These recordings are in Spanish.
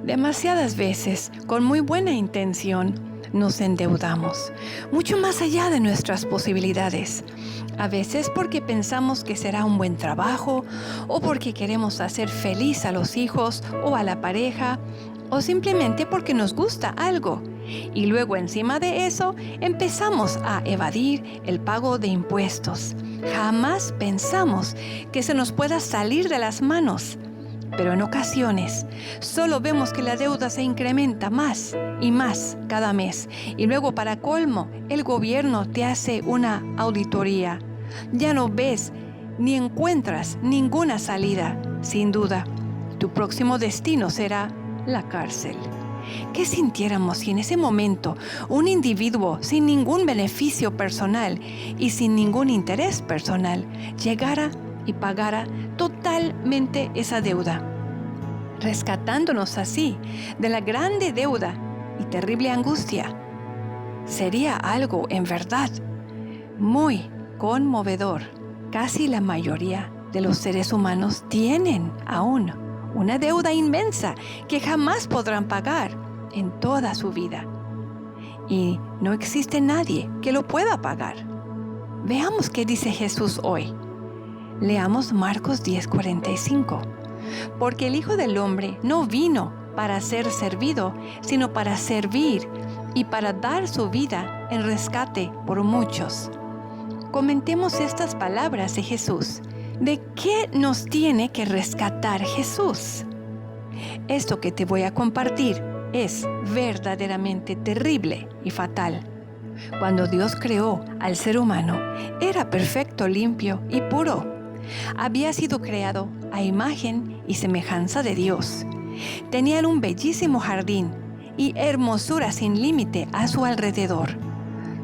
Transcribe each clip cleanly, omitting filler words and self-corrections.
Demasiadas veces, con muy buena intención, nos endeudamos, mucho más allá de nuestras posibilidades. A veces porque pensamos que será un buen trabajo, o porque queremos hacer feliz a los hijos o a la pareja, o simplemente porque nos gusta algo. Y luego encima de eso empezamos a evadir el pago de impuestos. Jamás pensamos que se nos pueda salir de las manos. Pero en ocasiones solo vemos que la deuda se incrementa más y más cada mes. Y luego, para colmo, el gobierno te hace una auditoría. Ya no ves ni encuentras ninguna salida. Sin duda, tu próximo destino será la cárcel. ¿Qué sintiéramos si en ese momento un individuo sin ningún beneficio personal y sin ningún interés personal llegara y pagara totalmente esa deuda, rescatándonos así de la grande deuda y terrible angustia? Sería algo en verdad muy conmovedor. Casi la mayoría de los seres humanos tienen aún una deuda inmensa que jamás podrán pagar en toda su vida. Y no existe nadie que lo pueda pagar. Veamos qué dice Jesús hoy. Leamos Marcos 10:45. Porque el Hijo del Hombre no vino para ser servido, sino para servir y para dar su vida en rescate por muchos. Comentemos estas palabras de Jesús. ¿De qué nos tiene que rescatar Jesús? Esto que te voy a compartir es verdaderamente terrible y fatal. Cuando Dios creó al ser humano, era perfecto, limpio y puro. Había sido creado a imagen y semejanza de Dios. Tenían un bellísimo jardín y hermosura sin límite a su alrededor.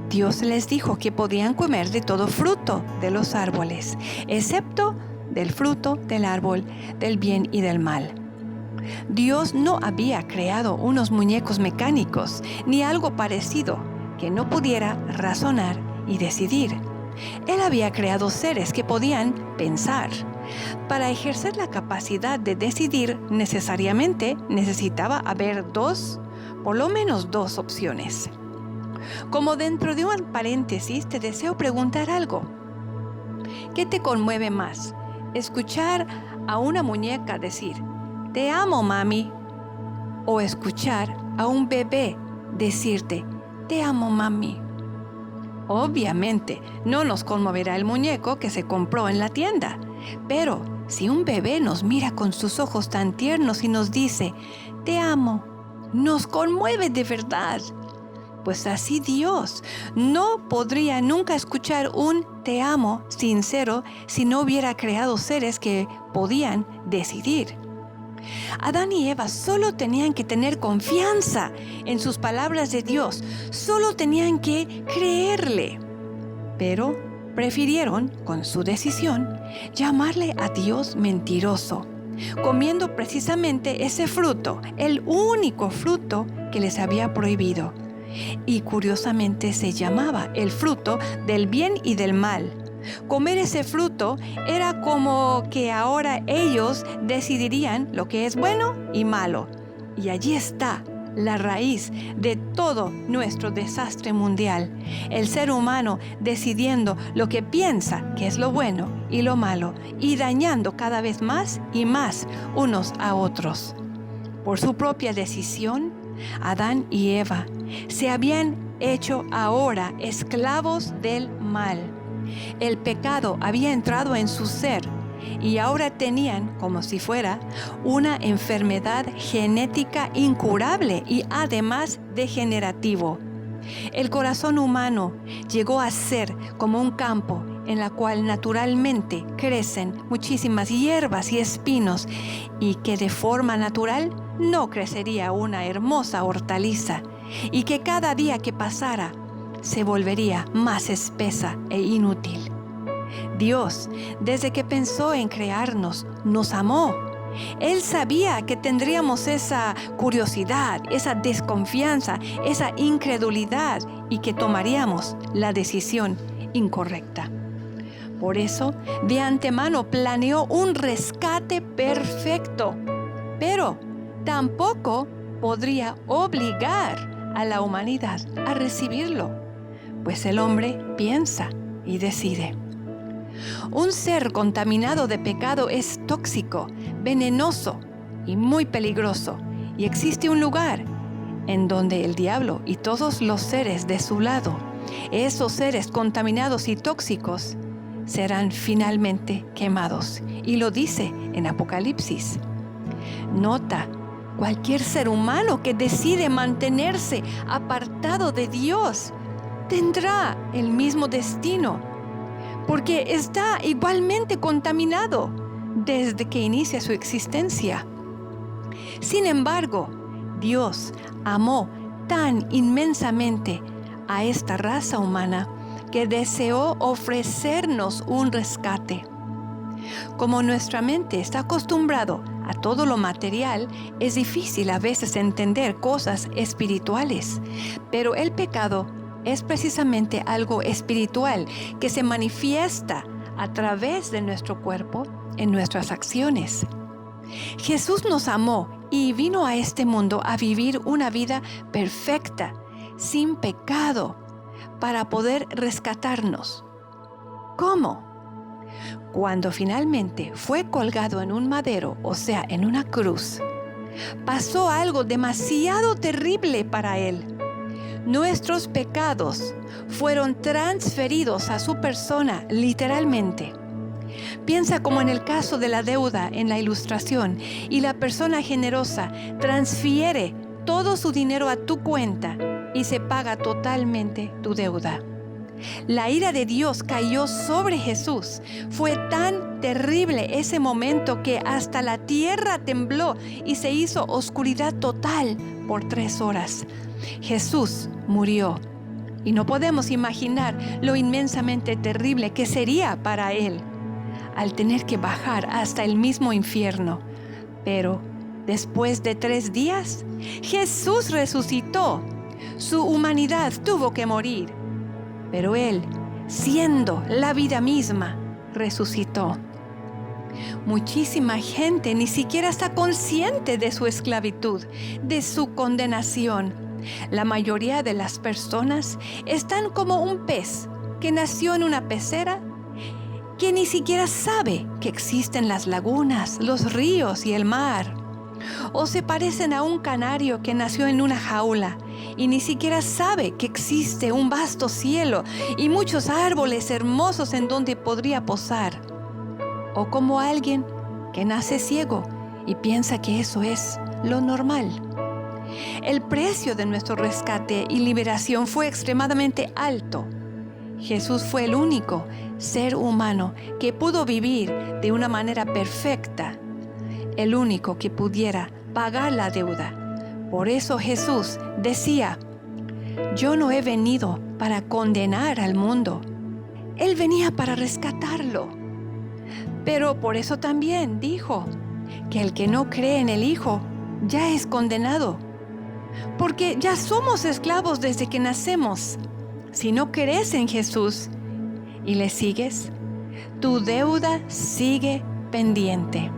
Dios les dijo que podían comer de todo fruto de los árboles, excepto del fruto del árbol del bien y del mal. Dios no había creado unos muñecos mecánicos ni algo parecido que no pudiera razonar y decidir. Él había creado seres que podían pensar. Para ejercer la capacidad de decidir, necesariamente necesitaba haber por lo menos dos opciones. Como dentro de un paréntesis, te deseo preguntar algo. ¿Qué te conmueve más? ¿Escuchar a una muñeca decir, "Te amo, mami"? ¿O escuchar a un bebé decirte, "Te amo, mami"? Obviamente, no nos conmoverá el muñeco que se compró en la tienda. Pero si un bebé nos mira con sus ojos tan tiernos y nos dice, "Te amo", nos conmueve de verdad. Pues así Dios no podría nunca escuchar un "te amo" sincero si no hubiera creado seres que podían decidir. Adán y Eva solo tenían que tener confianza en sus palabras de Dios, solo tenían que creerle. Pero prefirieron, con su decisión, llamarle a Dios mentiroso, comiendo precisamente ese fruto, el único fruto que les había prohibido. Y curiosamente se llamaba el fruto del bien y del mal. Comer ese fruto era como que ahora ellos decidirían lo que es bueno y malo. Y allí está la raíz de todo nuestro desastre mundial. El ser humano decidiendo lo que piensa que es lo bueno y lo malo, y dañando cada vez más y más unos a otros. Por su propia decisión, Adán y Eva se habían hecho ahora esclavos del mal. El pecado había entrado en su ser y ahora tenían, como si fuera, una enfermedad genética incurable y además degenerativo. El corazón humano llegó a ser como un campo en la cual naturalmente crecen muchísimas hierbas y espinos, y que de forma natural no crecería una hermosa hortaliza, y que cada día que pasara se volvería más espesa e inútil. Dios, desde que pensó en crearnos, nos amó. Él sabía que tendríamos esa curiosidad, esa desconfianza, esa incredulidad, y que tomaríamos la decisión incorrecta. Por eso, de antemano planeó un rescate perfecto. Pero tampoco podría obligar a la humanidad a recibirlo, pues el hombre piensa y decide. Un ser contaminado de pecado es tóxico, venenoso y muy peligroso, y existe un lugar en donde el diablo y todos los seres de su lado, esos seres contaminados y tóxicos, serán finalmente quemados. Y lo dice en Apocalipsis. Nota, cualquier ser humano que decide mantenerse apartado de Dios tendrá el mismo destino, porque está igualmente contaminado desde que inicia su existencia. Sin embargo, Dios amó tan inmensamente a esta raza humana que deseó ofrecernos un rescate. Como nuestra mente está acostumbrado a todo lo material, es difícil a veces entender cosas espirituales, pero el pecado es precisamente algo espiritual que se manifiesta a través de nuestro cuerpo en nuestras acciones. Jesús nos amó y vino a este mundo a vivir una vida perfecta, sin pecado, para poder rescatarnos. ¿Cómo? Cuando finalmente fue colgado en un madero, o sea, en una cruz, pasó algo demasiado terrible para él. Nuestros pecados fueron transferidos a su persona literalmente. Piensa como en el caso de la deuda en la ilustración, y la persona generosa transfiere todo su dinero a tu cuenta y se paga totalmente tu deuda. La ira de Dios cayó sobre Jesús. Fue tan terrible ese momento que hasta la tierra tembló y se hizo oscuridad total por 3 horas. Jesús murió y no podemos imaginar lo inmensamente terrible que sería para él al tener que bajar hasta el mismo infierno. Pero después de 3 días, Jesús resucitó. Su humanidad tuvo que morir, pero Él, siendo la vida misma, resucitó. Muchísima gente ni siquiera está consciente de su esclavitud, de su condenación. La mayoría de las personas están como un pez que nació en una pecera, que ni siquiera sabe que existen las lagunas, los ríos y el mar. O se parecen a un canario que nació en una jaula y ni siquiera sabe que existe un vasto cielo y muchos árboles hermosos en donde podría posar. O como alguien que nace ciego y piensa que eso es lo normal. El precio de nuestro rescate y liberación fue extremadamente alto. Jesús fue el único ser humano que pudo vivir de una manera perfecta, el único que pudiera pagar la deuda. Por eso Jesús decía: yo no he venido para condenar al mundo. Él venía para rescatarlo. Pero por eso también dijo que el que no cree en el Hijo ya es condenado, porque ya somos esclavos desde que nacemos. Si no crees en Jesús y le sigues, tu deuda sigue pendiente.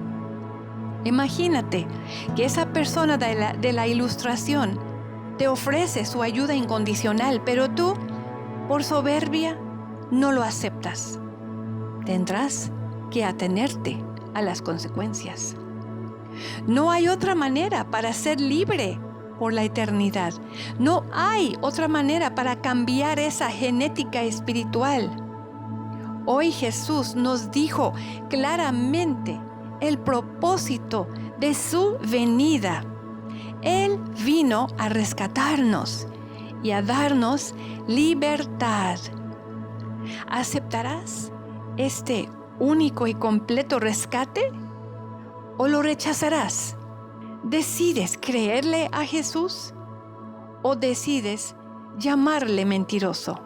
Imagínate que esa persona de la ilustración te ofrece su ayuda incondicional, pero tú, por soberbia, no lo aceptas. Tendrás que atenerte a las consecuencias. No hay otra manera para ser libre por la eternidad. No hay otra manera para cambiar esa genética espiritual. Hoy Jesús nos dijo claramente el propósito de su venida. Él vino a rescatarnos y a darnos libertad. ¿Aceptarás este único y completo rescate o lo rechazarás? ¿Decides creerle a Jesús o decides llamarle mentiroso?